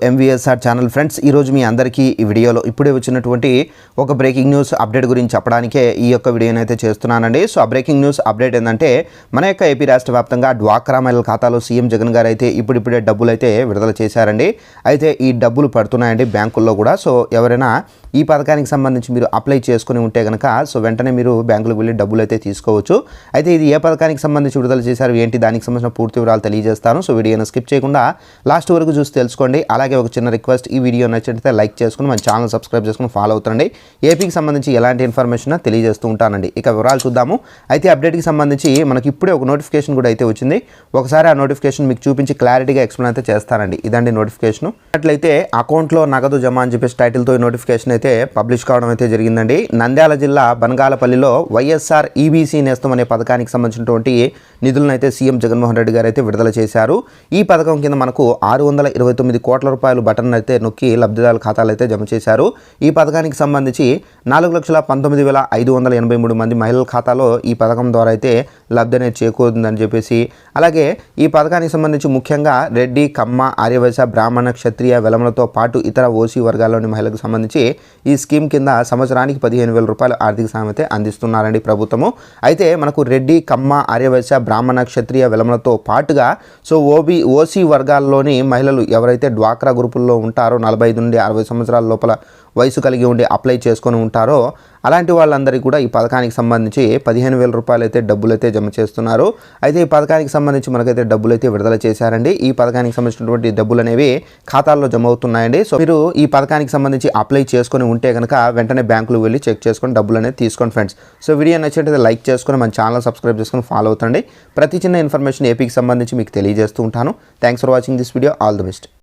MVSR channel friends, ఈరోజు మీ అందరికీ ఈ వీడియోలో ఇప్పుడే వచ్చినటువంటి ఒక బ్రేకింగ్ న్యూస్ అప్డేట్ గురించి చెప్పడానికే ఈ యొక్క వీడియోని అయితే చేస్తున్నానండి. సో ఆ బ్రేకింగ్ న్యూస్ అప్డేట్ ఏంటంటే, మన యొక్క ఏపీ రాష్ట్ర వ్యాప్తంగా డ్వాక్రా మహిళల ఖాతాలో సీఎం జగన్ గారు అయితే ఇప్పుడిప్పుడే డబ్బులు అయితే విడుదల చేశారండి. అయితే ఈ డబ్బులు పడుతున్నాయండి బ్యాంకుల్లో కూడా. సో ఎవరైనా ఈ పథకానికి సంబంధించి మీరు అప్లై చేసుకుని ఉంటే కనుక సో వెంటనే మీరు బ్యాంకులకు వెళ్ళి డబ్బులు అయితే తీసుకోవచ్చు. అయితే ఇది ఏ పథకానికి సంబంధించి విడుదల చేశారు ఏంటి, దానికి సంబంధించిన పూర్తి వివరాలు తెలియజేస్తాను. సో వీడియోని స్కిప్ చేయకుండా లాస్ట్ వరకు చూసి తెలుసుకోండి. అలాగే ఒక చిన్న రిక్వెస్ట్, ఈ వీడియో నచ్చితే లైక్ చేసుకుని మన ఛానల్ సబ్స్క్రైబ్ చేసుకుని ఫాలో అవుతుండండి. ఏపీకి సంబంధించి ఎలాంటి ఇన్ఫర్మేషన్ తెలియజేస్తూ ఉంటానండి. ఇక వివరాలు చూద్దాము. అయితే అప్డేట్కి సంబంధించి మనకి ఇప్పుడే ఒక నోటిఫికేషన్ కూడా అయితే వచ్చింది. ఒకసారి ఆ నోటిఫికేషన్ మీకు చూపించి క్లారిటీగా ఎక్స్ప్లెయిన్ అయితే చేస్తానండి. ఇదండి నోటిఫికేషన్. అట్లయితే అకౌంట్లో నగదు జమ అని చెప్పేసి టైటిల్తో ఈ నోటిఫికేషన్ అయితే పబ్లిష్ కావడం అయితే జరిగిందండి. నంద్యాల జిల్లా బనగాలపల్లిలో వైఎస్ఆర్ ఈబీసీ నేస్తం అనే పథకానికి సంబంధించినటువంటి నిధులను అయితే సీఎం జగన్మోహన్ రెడ్డి గారు అయితే విడుదల చేశారు. ఈ పథకం కింద మనకు 629 కోట్ల రూపాయలు బటన్ అయితే నొక్కి లబ్ధిదారుల ఖాతాలు అయితే జమ చేశారు. ఈ పథకానికి సంబంధించి 4,19,583 మంది మహిళల ఖాతాలో ఈ పథకం ద్వారా అయితే లబ్ధి అనేది చేకూరుతుందని చెప్పేసి, అలాగే ఈ పథకానికి సంబంధించి ముఖ్యంగా రెడ్డి, కమ్మ, ఆర్యవైశ్య, బ్రాహ్మణ, క్షత్రియ, వెలమలతో పాటు ఇతర ఓసీ వర్గాల్లోని మహిళలకు సంబంధించి ఈ స్కీమ్ కింద సంవత్సరానికి 15,000 రూపాయలు ఆర్థిక సాయం అయితే అందిస్తున్నారండి ప్రభుత్వము. అయితే మనకు రెడ్డి, కమ్మ, ఆర్యవైశ్య, బ్రాహ్మణ, క్షత్రియ, వెలమలతో పాటుగా సో ఓసీ వర్గాల్లోని మహిళలు ఎవరైతే డ్వాక్రా గ్రూపుల్లో ఉంటారో 45 నుండి 60 సంవత్సరాల లోపల వయసు కలిగి ఉండి అప్లై చేసుకొని ఉంటారో అలాంటి వాళ్ళందరికీ కూడా ఈ పథకానికి సంబంధించి 15,000 రూపాయలు అయితే డబ్బులు అయితే జమ చేస్తున్నారు. అయితే ఈ పథకానికి సంబంధించి మనకైతే డబ్బులు అయితే విడుదల చేశారండి. ఈ పథకానికి సంబంధించినటువంటి డబ్బులు అనేవి ఖాతాల్లో జమ అవుతున్నాయండి. సో మీరు ఈ పథకానికి సంబంధించి అప్లై చేసుకొని ఉంటే కనుక వెంటనే బ్యాంకులు వెళ్ళి చెక్ చేసుకొని డబ్బులు అనేది తీసుకోండి ఫ్రెండ్స్. సో వీడియో నచ్చినట్లయితే లైక్ చేసుకొని మన ఛానల్ సబ్స్క్రైబ్ చేసుకొని ఫాలో అవుతండి. ప్రతి చిన్న ఇన్ఫర్మేషన్ ఏపీకి సంబంధించి మీకు తెలియజేస్తూ ఉంటాను. Thanks for watching this video. All the best.